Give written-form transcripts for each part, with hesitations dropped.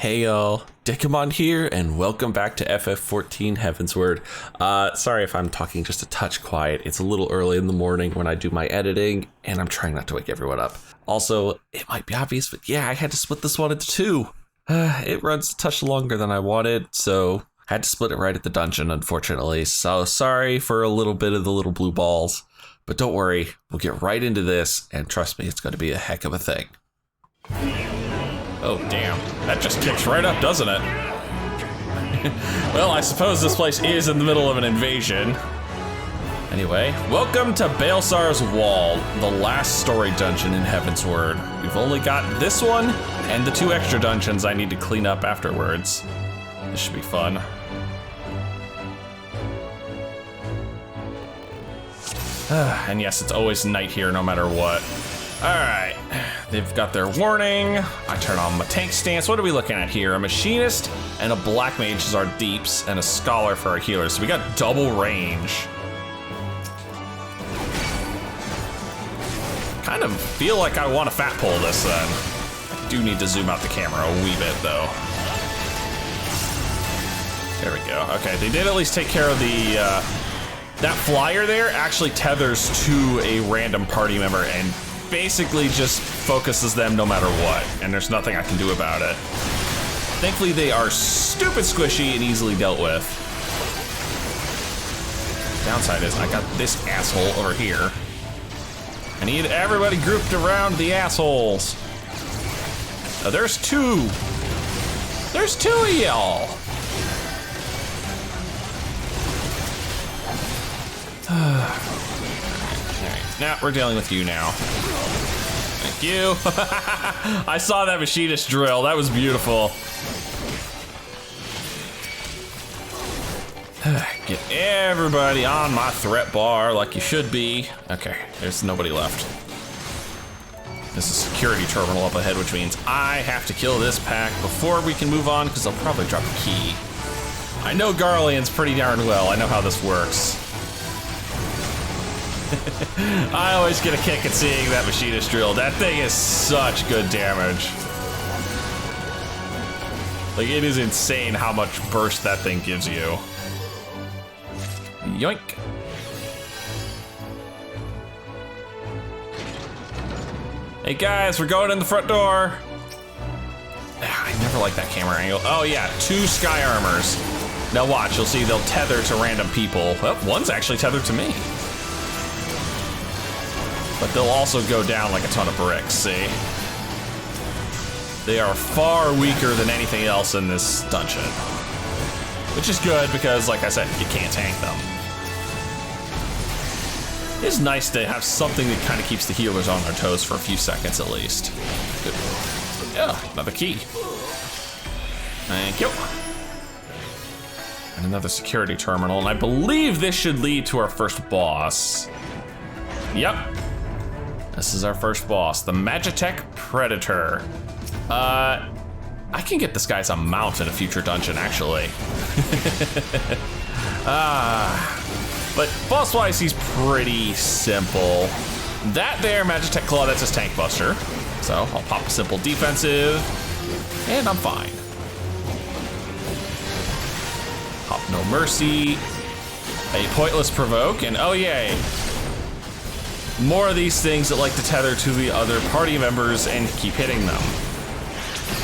Hey y'all, Dekumon here, and welcome back to FF14 Heavensward. Sorry if I'm talking just a touch quiet. It's a little early in the morning when I do my editing, and I'm trying not to wake everyone up. Also, it might be obvious, but yeah, I had to split this one into two. It runs a touch longer than I wanted, so I had to split it right at the dungeon, unfortunately. So sorry for a little bit of the little blue balls, but don't worry, we'll get right into this, and trust me, it's going to be a heck of a thing. Oh, damn. That just kicks right up, doesn't it? Well, I suppose this place is in the middle of an invasion. Anyway, welcome to Baelsar's Wall, the last story dungeon in Heavensward. We've only got this one and the two extra dungeons I need to clean up afterwards. This should be fun. And yes, it's always night here no matter what. Alright, they've got their warning. I turn on my tank stance. What are we looking at here? A machinist and a black mage as our deeps and a scholar for our healers. So we got double range. Kind of feel like I want to fat pull this then. I do need to zoom out the camera a wee bit though. There we go. Okay, they did at least take care of the, that flyer there actually tethers to a random party member and basically just focuses them no matter what, and there's nothing I can do about it. Thankfully, they are stupid squishy and easily dealt with. Downside is I got this asshole over here. I need everybody grouped around the assholes. Oh, there's two. There's two of y'all. Alright, now we're dealing with you now. Thank you. I saw that machinist drill. That was beautiful. Get everybody on my threat bar like you should be. Okay, there's nobody left. There's a security terminal up ahead, which means I have to kill this pack before we can move on, because they'll probably drop a key. I know Garleans pretty darn well. I know how this works. I always get a kick at seeing that machinist drill. That thing is such good damage. Like, it is insane how much burst that thing gives you. Yoink. Hey guys, we're going in the front door. I never like that camera angle. Oh yeah, two sky armors. Now watch, you'll see they'll tether to random people. Well, one's actually tethered to me. But they'll also go down like a ton of bricks, see? They are far weaker than anything else in this dungeon. Which is good because, like I said, you can't tank them. It's nice to have something that kind of keeps the healers on their toes for a few seconds at least. Good. Yeah, another key. Thank you. And another security terminal, and I believe this should lead to our first boss. Yep. This is our first boss, the Magitech Predator. I can get this guy as a mount in a future dungeon, actually. But boss-wise, he's pretty simple. That there, Magitech Claw, that's his tank buster. So I'll pop a simple defensive, and I'm fine. Pop No Mercy, a pointless provoke, and oh yay. More of these things that like to tether to the other party members and keep hitting them.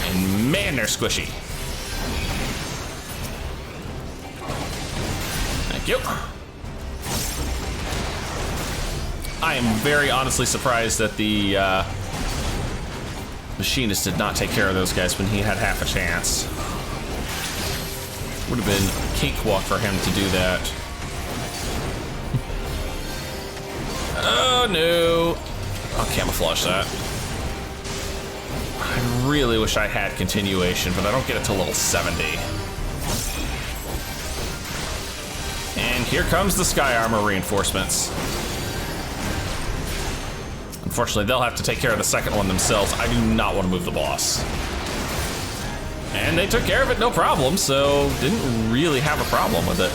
And man, they're squishy. Thank you. I am very honestly surprised that the machinist did not take care of those guys when he had half a chance. Would have been a cakewalk for him to do that. Oh no. I'll camouflage that. I really wish I had continuation, but I don't get it till level 70. And here comes the Sky Armor reinforcements. Unfortunately, they'll have to take care of the second one themselves. I do not want to move the boss. And they took care of it no problem, so didn't really have a problem with it.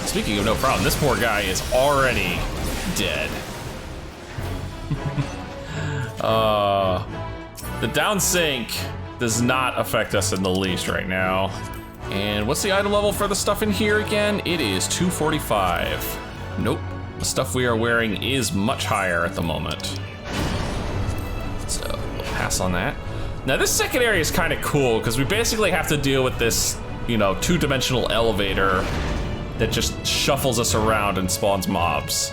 Speaking of no problem, this poor guy is already dead. The down sync does not affect us in the least right now. And what's the item level for the stuff in here again? It is 245. Nope, the stuff we are wearing is much higher at the moment. So we'll pass on that. Now this second area is kind of cool because we basically have to deal with this, you know, two-dimensional elevator that just shuffles us around and spawns mobs.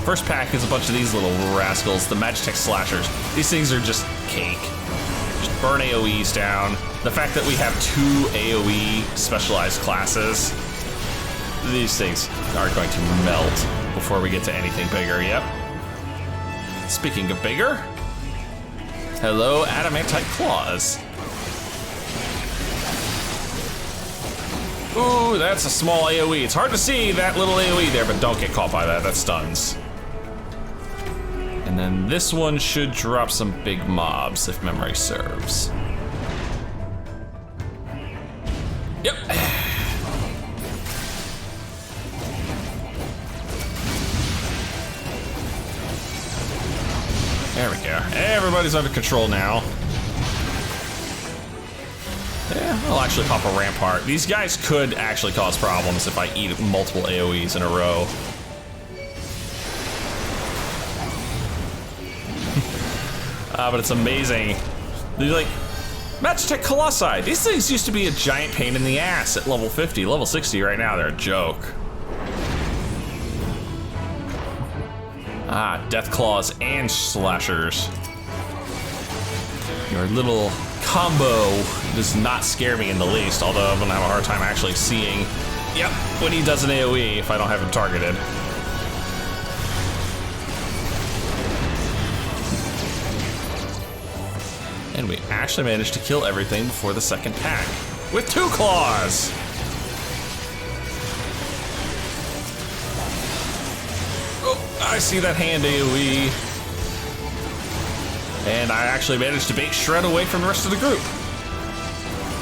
First pack is a bunch of these little rascals, the Magitech slashers. These things are just cake. Just burn AoEs down. The fact that we have 2 AoE specialized classes, these things are going to melt before we get to anything bigger, yep. Speaking of bigger, hello, adamantite claws. Ooh, that's a small AoE. It's hard to see that little AoE there, but don't get caught by that, that stuns. And then this one should drop some big mobs, if memory serves. Yep. There we go. Everybody's under control now. Yeah, I'll actually pop a rampart. These guys could actually cause problems if I eat multiple AoEs in a row. But it's amazing. They're like, Magitech Colossi. These things used to be a giant pain in the ass at level 50. Level 60 right now, they're a joke. Ah, Death Claws and Slashers. Your little combo does not scare me in the least, although I'm gonna have a hard time actually seeing, yep, when he does an AoE if I don't have him targeted. And we actually managed to kill everything before the second pack with 2 claws. Oh, I see that hand AoE. And I actually managed to bait Shred away from the rest of the group.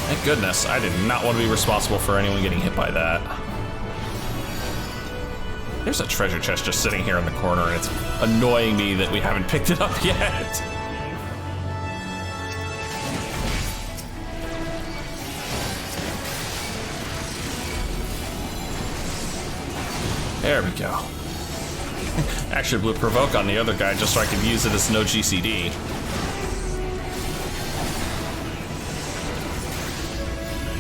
Thank goodness, I did not want to be responsible for anyone getting hit by that. There's a treasure chest just sitting here in the corner, and it's annoying me that we haven't picked it up yet. There we go. Actually blew Provoke on the other guy just so I could use it as no GCD.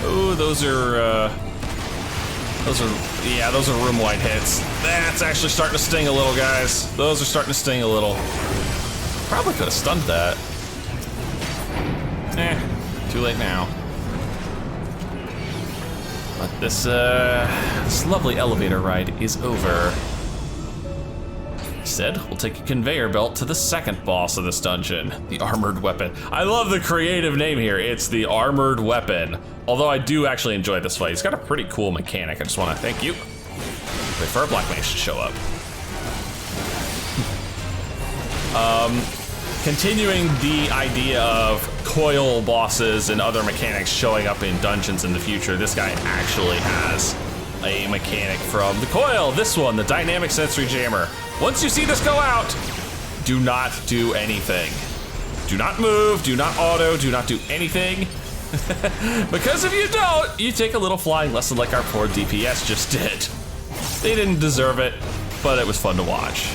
Ooh, those are room-wide hits. That's actually starting to sting a little, guys. Those are starting to sting a little. Probably could have stunned that. Too late now. But this lovely elevator ride is over. Instead, we'll take a conveyor belt to the second boss of this dungeon, the Armored Weapon. I love the creative name here. It's the Armored Weapon. Although I do actually enjoy this fight. He's got a pretty cool mechanic. I just want to thank you. Wait for a black mage to show up. Continuing the idea of coil bosses and other mechanics showing up in dungeons in the future, this guy actually has a mechanic from the coil. This one, the Dynamic Sensory Jammer. Once you see this go out, do not do anything. Do not move, do not auto, do not do anything. Because if you don't, you take a little flying lesson like our poor DPS just did. They didn't deserve it, but it was fun to watch.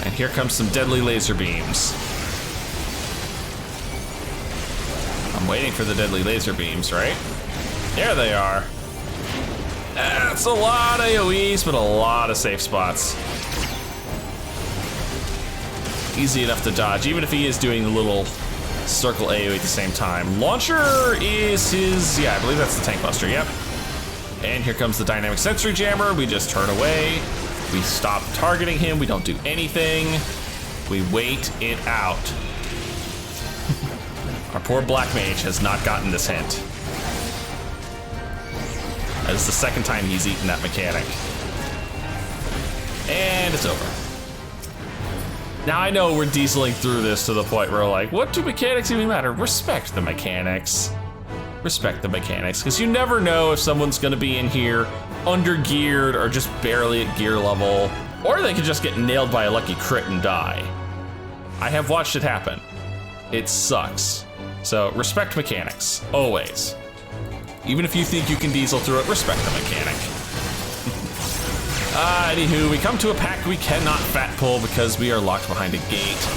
And here comes some deadly laser beams. I'm waiting for the deadly laser beams, right? There they are. That's a lot of AoEs, but a lot of safe spots. Easy enough to dodge, even if he is doing the little circle AoE at the same time. Launcher is his, yeah, I believe that's the Tank Buster, yep. And here comes the Dynamic Sensory Jammer. We just turn away. We stop targeting him. We don't do anything. We wait it out. Our poor Black Mage has not gotten this hint. That is the second time he's eaten that mechanic. And it's over. Now I know we're dieseling through this to the point where we're like, what do mechanics even matter? Respect the mechanics. Respect the mechanics, because you never know if someone's gonna be in here under-geared or just barely at gear level, or they could just get nailed by a lucky crit and die. I have watched it happen. It sucks. So respect mechanics, always. Even if you think you can diesel through it, respect the mechanic. Anywho, we come to a pack we cannot fat pull because we are locked behind a gate.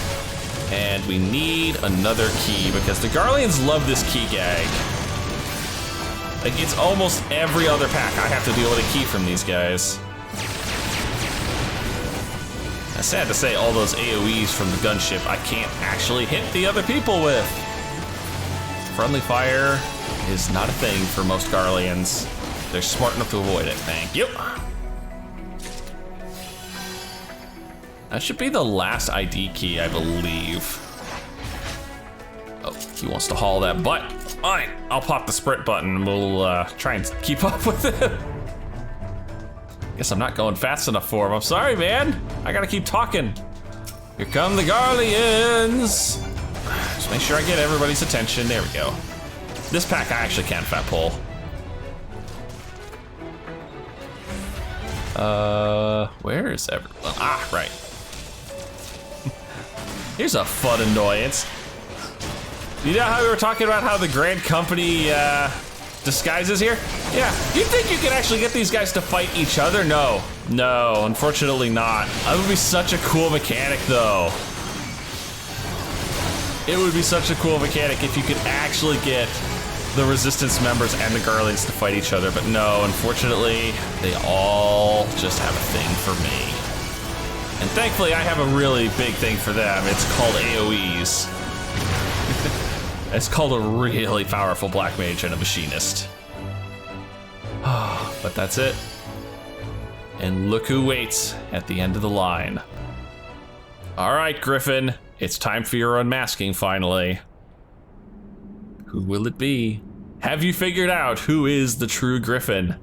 And we need another key because the Garleans love this key gag. Like, it's almost every other pack I have to deal with a key from these guys. It's sad to say all those AoEs from the gunship I can't actually hit the other people with. Friendly fire is not a thing for most Garleans. They're smart enough to avoid it, thank you. That should be the last ID key, I believe. Oh, he wants to haul that butt. Fine, I'll pop the sprint button and we'll try and keep up with it. Guess I'm not going fast enough for him. I'm sorry, man. I gotta keep talking. Here come the Garleans. Just make sure I get everybody's attention. There we go. This pack I actually can fat pull. Where is everyone? Ah, right. Here's a fun annoyance. You know how we were talking about how the Grand Company disguises here? Yeah, you think you can actually get these guys to fight each other? No, unfortunately not. That would be such a cool mechanic though. It would be such a cool mechanic if you could actually get the Resistance members and the Garleans to fight each other, but no, unfortunately, they all just have a thing for me. And thankfully, I have a really big thing for them. It's called AoEs. It's called a really powerful Black Mage and a Machinist. But that's it. And look who waits at the end of the line. All right, Griffin, it's time for your unmasking finally. Who will it be? Have you figured out who is the true Griffin?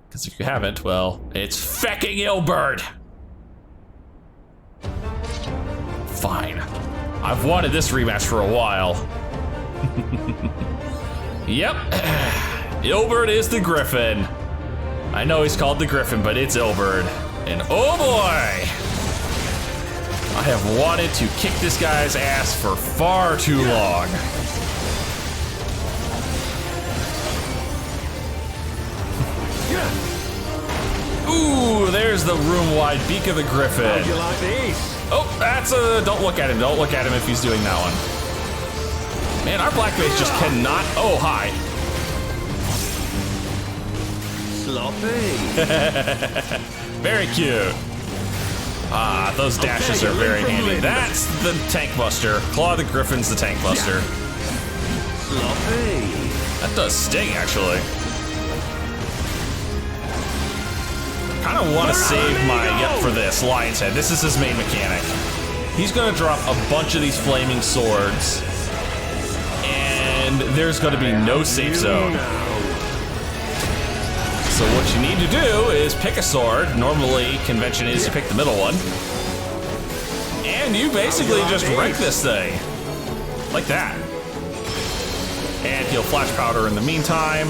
Because if you haven't, well, it's fecking Ilberd! Fine. I've wanted this rematch for a while. Yep. Ilberd is the Griffin. I know he's called the Griffin, but it's Ilberd. And oh boy! I have wanted to kick this guy's ass for far too long. Ooh, there's the room-wide beak of the Griffin. How'd you like these? Oh, that's a, don't look at him. Don't look at him if he's doing that one. Man, our Black Mage just cannot, oh, hi. Sloppy. Very cute. Ah, those dashes are very handy. That's the Tank Buster. Claw the Griffin's the Tank Buster. Sloppy. That does sting, actually. I kind of want to save my, yep, for this, Lion's Head. This is his main mechanic. He's going to drop a bunch of these flaming swords, and there's going to be no safe zone. So what you need to do is pick a sword. Normally, convention is you pick the middle one. And you basically just wreck this thing. Like that. And he'll flash powder in the meantime.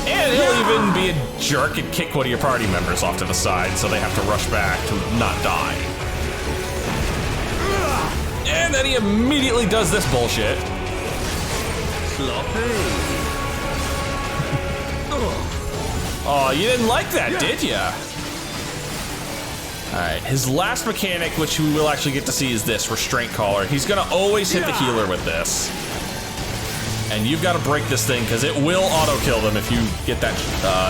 And he'll even be a jerk and kick one of your party members off to the side so they have to rush back to not die. And then he immediately does this bullshit. Sloppy. Oh, you didn't like that, did ya? Alright, his last mechanic, which we will actually get to see, is this, Restraint Collar. He's gonna always hit the healer with this. And you've got to break this thing, because it will auto-kill them if you get that,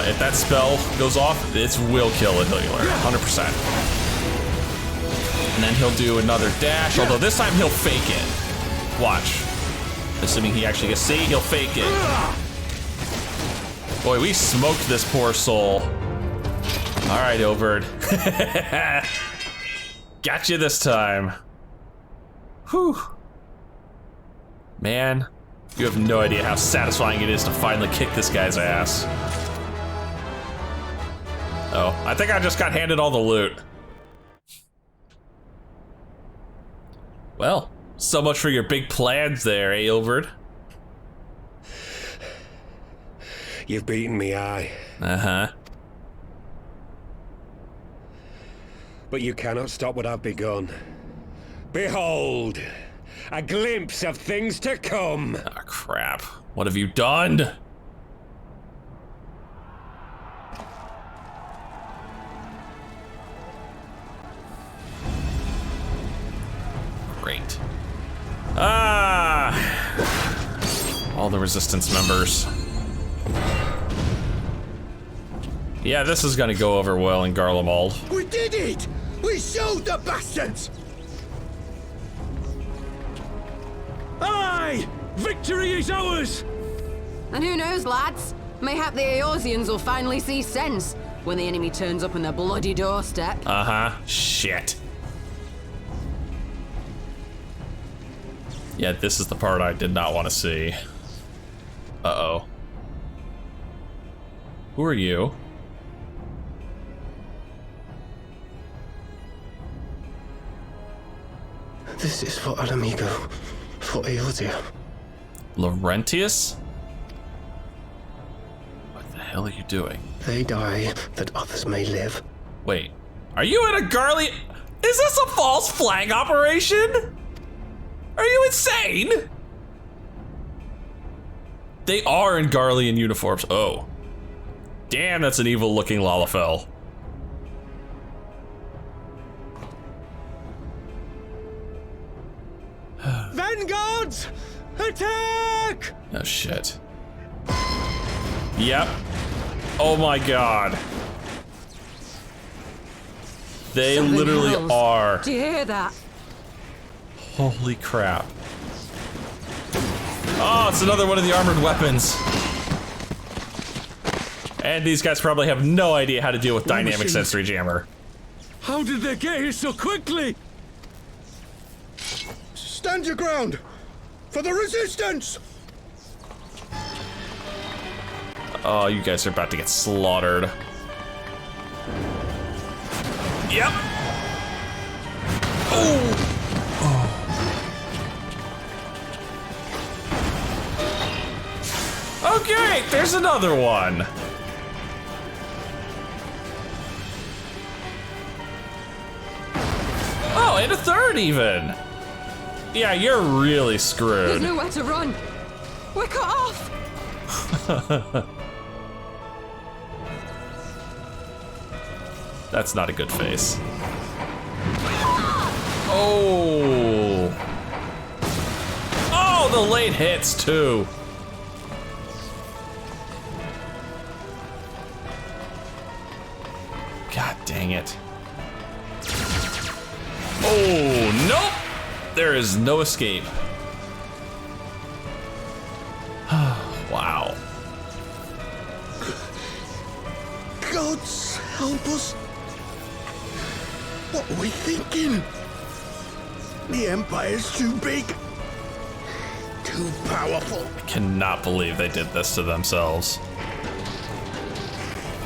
if that spell goes off, it will kill a healer, 100%. And then he'll do another dash, although this time he'll fake it. Watch. Assuming he actually gets, see, he'll fake it. Boy, we smoked this poor soul. All right, Ilberd. Got you this time. Whew. Man, you have no idea how satisfying it is to finally kick this guy's ass. Oh, I think I just got handed all the loot. Well, so much for your big plans there, Aelbert. You've beaten me, aye. Uh-huh. But you cannot stop what I've begun. Behold, a glimpse of things to come. Ah, crap. What have you done? Great. Ah! All the resistance members. Yeah, this is gonna go over well in Garlemald. We did it! We showed the bastards! Aye! Victory is ours! And who knows, lads? Mayhap the Eorzeans will finally see sense when the enemy turns up on their bloody doorstep. Uh-huh. Shit. Yeah, this is the part I did not want to see. Uh-oh. Who are you? This is for Alamigo, for Eorzea. Laurentius? What the hell are you doing? They die that others may live. Wait, are you in a Garly? Is this a false flag operation? Are you insane? They are in Garlean uniforms. Oh. Damn, that's an evil looking Lalafell. Vanguards! Attack! Oh shit. Yep. Oh my god. They Seven literally hells. are. Do you hear that? Holy crap. Oh, it's another one of the armored weapons. And these guys probably have no idea how to deal with dynamic machines. sensory jammer. How did they get here so quickly? Stand your ground! For the resistance! Oh, you guys are about to get slaughtered. Yep. Oh. Okay, there's another one. Oh, and a third even. Yeah, you're really There's screwed. nowhere to run. We're cut off. That's not a good face. Oh. Oh, the late hits too. God dang it. Oh, nope. There is no escape. Wow. Gods help us! What are we thinking? The Empire's too big. Too powerful. I cannot believe they did this to themselves.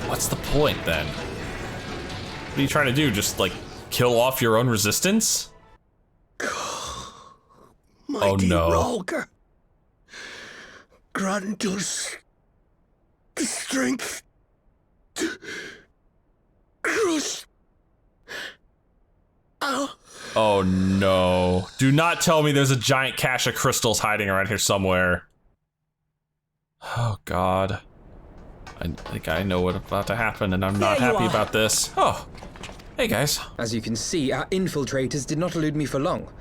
What's the point then? What are you trying to do? Just like kill off your own resistance? Mighty no. Rolker. Grant us the strength to crush. Oh no. Do not tell me there's a giant cache of crystals hiding around here somewhere. Oh god. I think I know what's about to happen and I'm not There you happy are. about this. Oh. Hey guys. As you can see, our infiltrators did not elude me for long.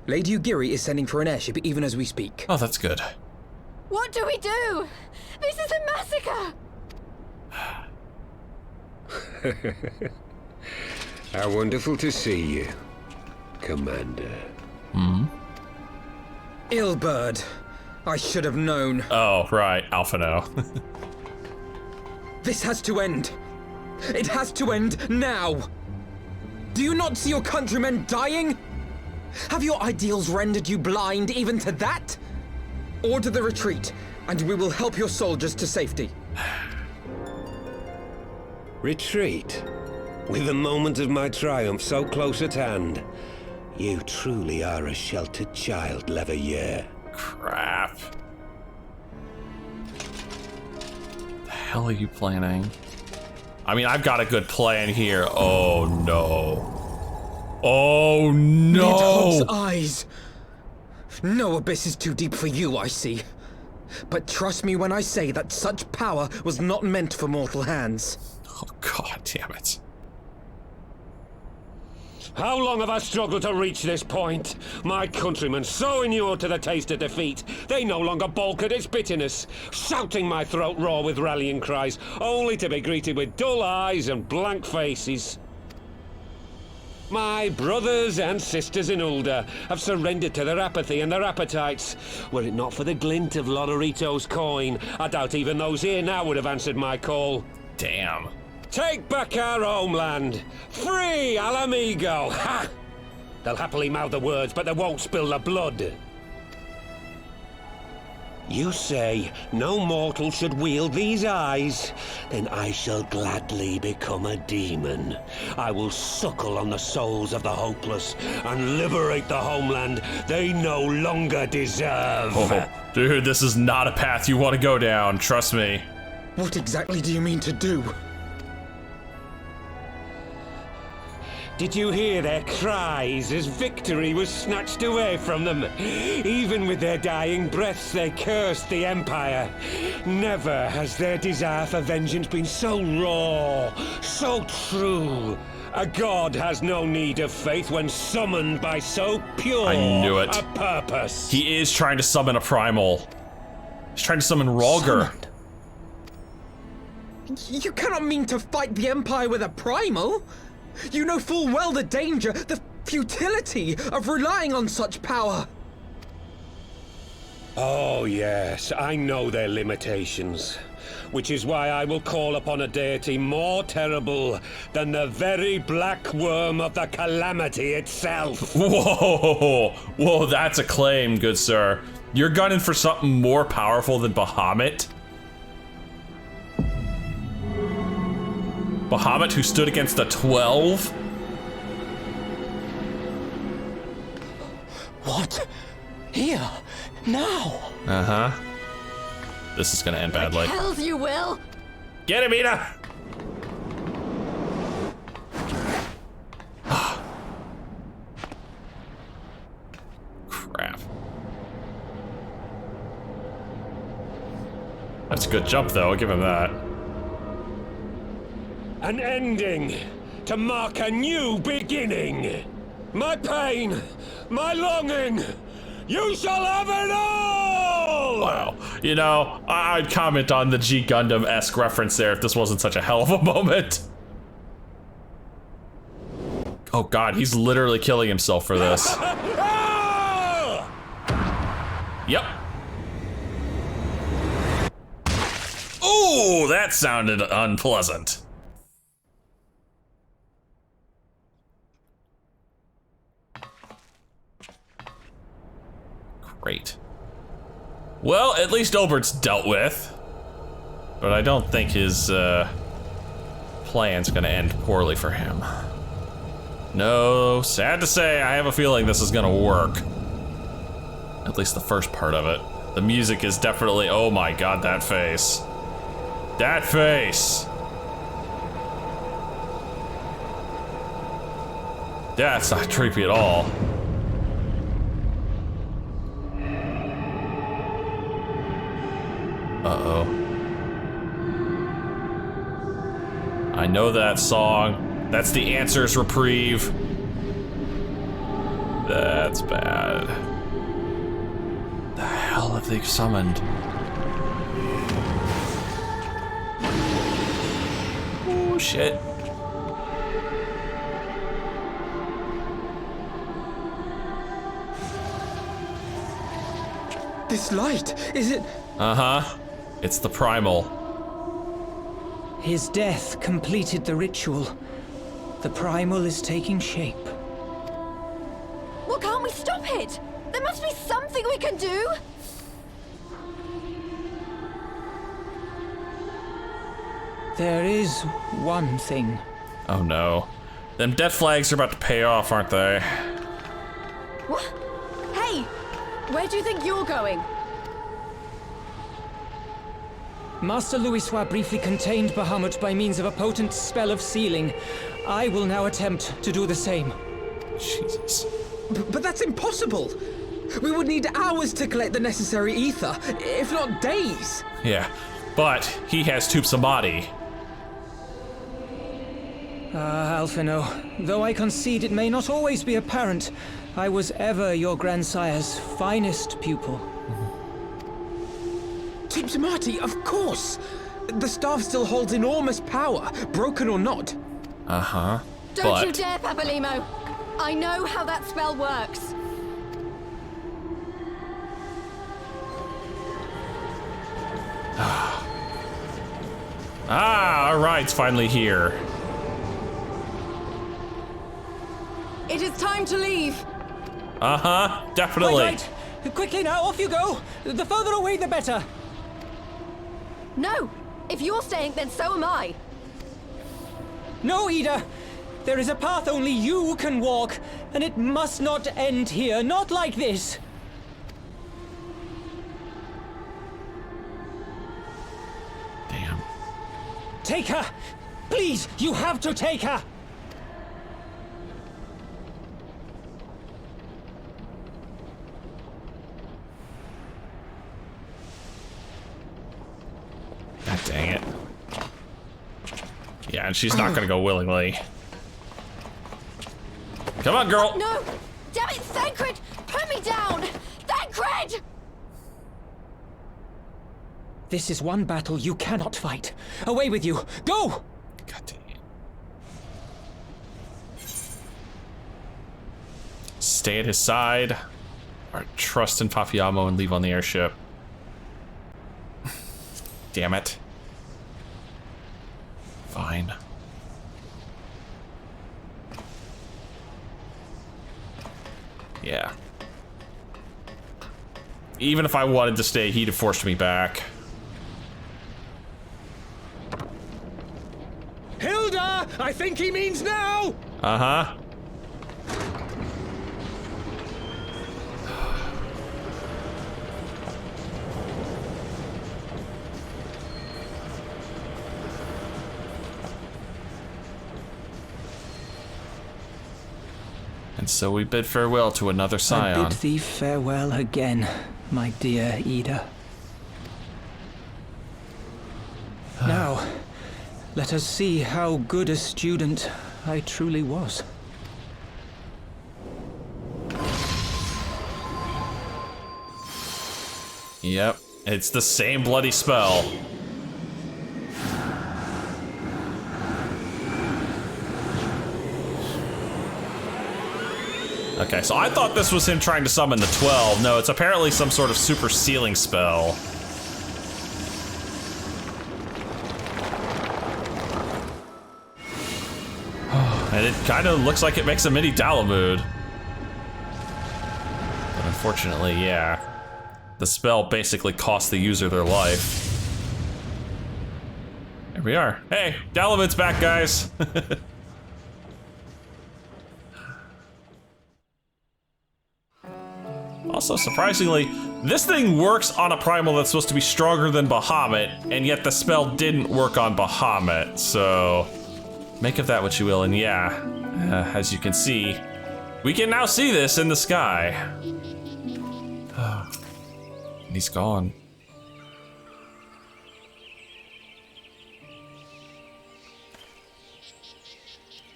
Lady Ugiri is sending for an airship even as we speak. Oh, that's good. What do we do? This is a massacre. How wonderful to see you, Commander. Ilbird. I should have known. Oh, right. Alphino. This has to end. It has to end now. Do you not see your countrymen dying? Have your ideals rendered you blind even to that? Order the retreat, and we will help your soldiers to safety. Retreat? With the moment of my triumph so close at hand? You truly are a sheltered child, Leverrier. Crap. The hell are you planning? I mean, I've got a good plan here. Oh no. Oh no! Nidhogg's eyes. No abyss is too deep for you, I see. But trust me when I say that such power was not meant for mortal hands. Oh god damn it. How long have I struggled to reach this point? My countrymen, so inured to the taste of defeat, they no longer balk at its bitterness, shouting my throat raw with rallying cries, only to be greeted with dull eyes and blank faces. My brothers and sisters in Ulda have surrendered to their apathy and their appetites. Were it not for the glint of Lodorito's coin, I doubt even those here now would have answered my call. Damn. Take back our homeland! Free Al Amigo! Ha! They'll happily mouth the words, but they won't spill the blood. You say no mortal should wield these eyes? Then I shall gladly become a demon. I will suckle on the souls of the hopeless and liberate the homeland they no longer deserve. Oh, dude, this is not a path you want to go down, trust me. What exactly do you mean to do? Did you hear their cries as victory was snatched away from them? Even with their dying breaths, they cursed the Empire. Never has their desire for vengeance been so raw, so true. A god has no need of faith when summoned by so pure I knew it. a purpose. He is trying to summon a primal. He's trying to summon Rhalgr. Summoned? You cannot mean to fight the Empire with a primal! You know full well the danger, the futility of relying on such power. Oh yes, I know their limitations. Which is why I will call upon a deity more terrible than the very black worm of the calamity itself. Whoa, whoa, that's a claim, good sir. You're gunning for something more powerful than Bahamut? Bahamut, who stood against the 12? What? Here? Now? Uh-huh. This is gonna end badly. Hells you will! Get him, Ida! Crap. That's a good jump, though. I'll give him that. An ending to mark a new beginning. My pain, my longing, you shall have it all! Wow. You know, I'd comment on the G Gundam-esque reference there if this wasn't such a hell of a moment. Oh god, he's literally killing himself for this. Yep. Ooh, that sounded unpleasant. Great. Well, at least Obert's dealt with. But I don't think his plan's gonna end poorly for him. No, sad to say, I have a feeling this is gonna work. At least the first part of it. The music is definitely, oh my god, that face. That face! That's not creepy at all. Uh-oh. I know that song. That's the Answers Reprieve. That's bad. The hell have they summoned? Oh, shit. This light, is it? Uh-huh. It's the primal. His death completed the ritual. The primal is taking shape. Well, can't we stop it? There must be something we can do! There is one thing. Oh no. Them death flags are about to pay off, aren't they? Where do you think you're going? Master Louisoix briefly contained Bahamut by means of a potent spell of sealing. I will now attempt to do the same. Jesus. But that's impossible! We would need hours to collect the necessary ether, if not days! Yeah, but he has Tube Samadhi. Alphino, though I concede it may not always be apparent, I was ever your grandsire's finest pupil. Tube Samadhi, of course! The staff still holds enormous power, broken or not. Uh-huh. Don't you dare, Papalimo! I know how that spell works. All right, it's finally here. It is time to leave. Uh-huh, definitely. Right. Quickly now, off you go! The further away, the better! No! If you're staying, then so am I. No, Ida! There is a path only you can walk, and it must not end here, not like this! Damn. Take her! Please, you have to take her! God dang it. Yeah, and she's not gonna go willingly. Come on, girl! No! Damn it, Thancred! Put me down! Thancred! This is one battle you cannot fight. Away with you! Go! God dang it. Stay at his side, or trust in Papiamo and leave on the airship. Damn it. Fine. Yeah. Even if I wanted to stay, he'd have forced me back. Hilda! I think he means now! Uh-huh. And so we bid farewell to another scion. I bid thee farewell again, my dear Ida. Now, let us see how good a student I truly was. Yep, it's the same bloody spell. Okay, so I thought this was him trying to summon the 12. No, it's apparently some sort of super sealing spell. And it kind of looks like it makes a mini Dalamud. But unfortunately, yeah. The spell basically costs the user their life. There we are. Hey, Dalamud's back, guys. Also, surprisingly, this thing works on a primal that's supposed to be stronger than Bahamut, and yet the spell didn't work on Bahamut, so make of that what you will. And yeah, as you can see, we can now see this in the sky. And he's gone.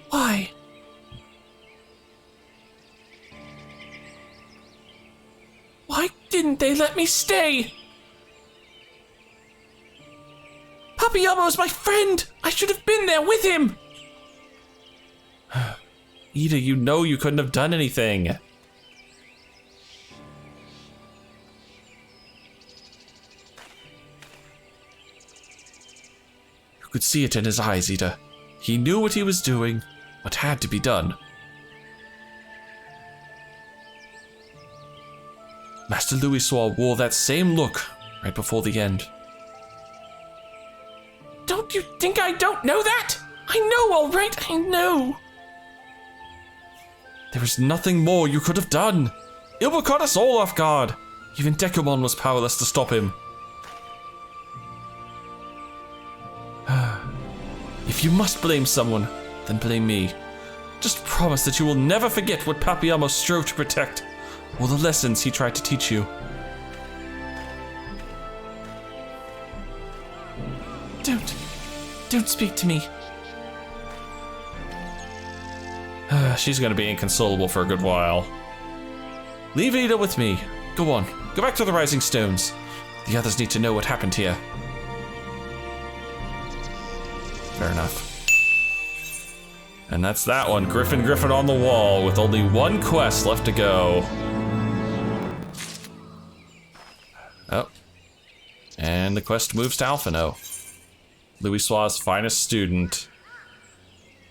Why? Why didn't they let me stay? Papiamo's my friend! I should have been there with him! Ida, you know you couldn't have done anything. You could see it in his eyes, Ida. He knew what he was doing, what had to be done. Master Louisoix wore that same look right before the end. Don't you think I don't know that? I know, all right, I know. There is nothing more you could have done. It will caught us all off guard. Even Dekumon was powerless to stop him. If you must blame someone, then blame me. Just promise that you will never forget what Papillamo strove to protect, or the lessons he tried to teach you. Don't speak to me. She's gonna be inconsolable for a good while. Leave Ida with me. Go on, go back to the Rising Stones. The others need to know what happened here. Fair enough. And that's that one, Griffin on the wall, with only one quest left to go. Oh. And the quest moves to Alphino. Louisoir's finest student.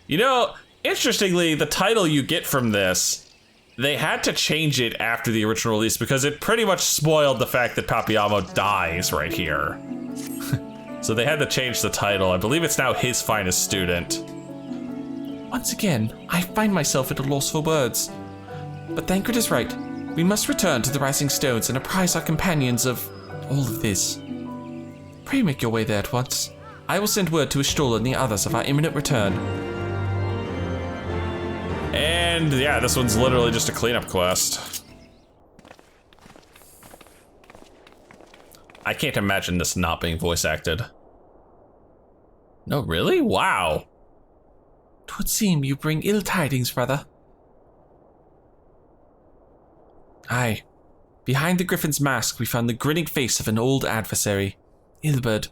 You know, interestingly, the title you get from this, they had to change it after the original release because it pretty much spoiled the fact that Papillamo dies right here. So they had to change the title. I believe it's now His Finest Student. Once again, I find myself at a loss for words. But Thancred is right. We must return to the Rising Stones and apprise our companions of all of this. Pray make your way there at once. I will send word to Ishtola and the others of our imminent return. And yeah, this one's literally just a cleanup quest. I can't imagine this not being voice acted. No, really? Wow. 'Twould seem you bring ill tidings, brother. Aye. Behind the Griffin's mask, we found the grinning face of an old adversary, Ilberd.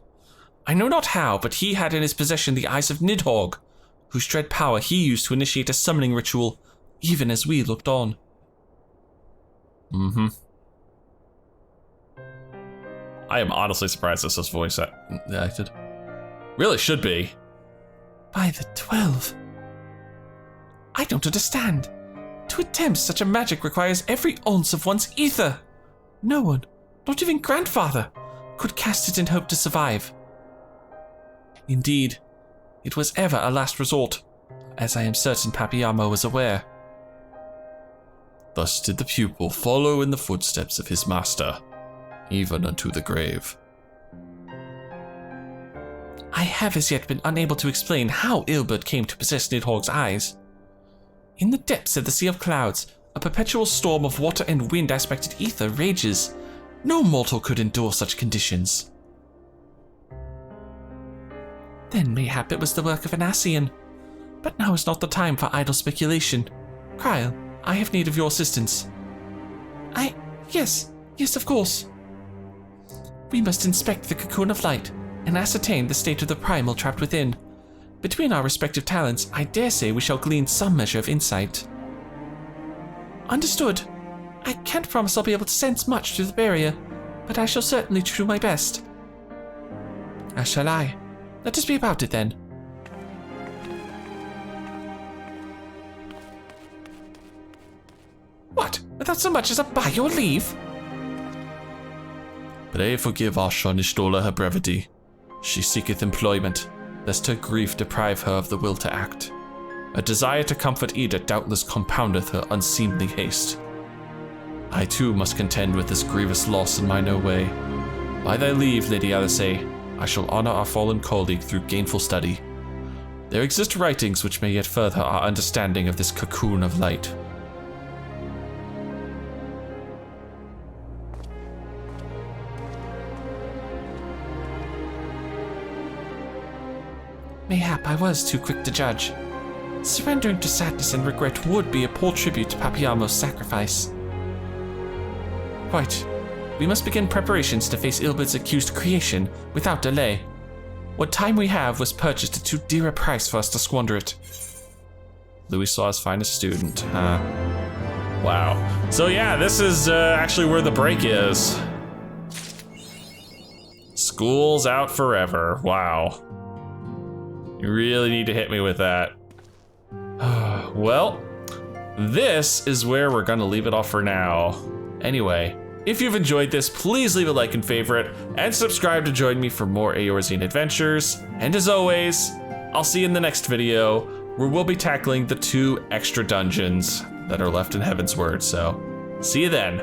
I know not how, but he had in his possession the eyes of Nidhogg, whose dread power he used to initiate a summoning ritual, even as we looked on. Mm-hmm. I am honestly surprised this is voice acted. Really should be. By the 12. I don't understand. To attempt such a magic requires every ounce of one's ether. No one, not even grandfather, could cast it and hope to survive. Indeed, it was ever a last resort, as I am certain Papillamo was aware. Thus did the pupil follow in the footsteps of his master, even unto the grave. I have as yet been unable to explain how Ilberd came to possess Nidhogg's eyes. In the depths of the Sea of Clouds, a perpetual storm of water and wind aspected ether rages. No mortal could endure such conditions. Then mayhap it was the work of an Ascian. But now is not the time for idle speculation. Krile, I have need of your assistance. Yes, of course. We must inspect the cocoon of light and ascertain the state of the primal trapped within. Between our respective talents, I dare say we shall glean some measure of insight. Understood. I can't promise I'll be able to sense much through the barrier, but I shall certainly do my best. As shall I. Let us be about it then. What? Without so much as a by your leave? Pray forgive our son Ishtola her brevity. She seeketh employment, lest her grief deprive her of the will to act. A desire to comfort Ida doubtless compoundeth her unseemly haste. I too must contend with this grievous loss in mine own way. By thy leave, Lady Alice, I shall honor our fallen colleague through gainful study. There exist writings which may yet further our understanding of this cocoon of light. Mayhap I was too quick to judge. Surrendering to sadness and regret would be a poor tribute to Papillamo's sacrifice. Right. We must begin preparations to face Ilberd's accused creation without delay. What time we have was purchased at too dear a price for us to squander it. Louisoir's finest student. Wow. So yeah, this is actually where the break is. School's out forever. Wow. You really need to hit me with that. Well, this is where we're gonna leave it off for now. Anyway, if you've enjoyed this, please leave a like and favorite, and subscribe to join me for more Eorzean adventures. And as always, I'll see you in the next video, where we'll be tackling the 2 extra dungeons that are left in Heavensward, so see you then.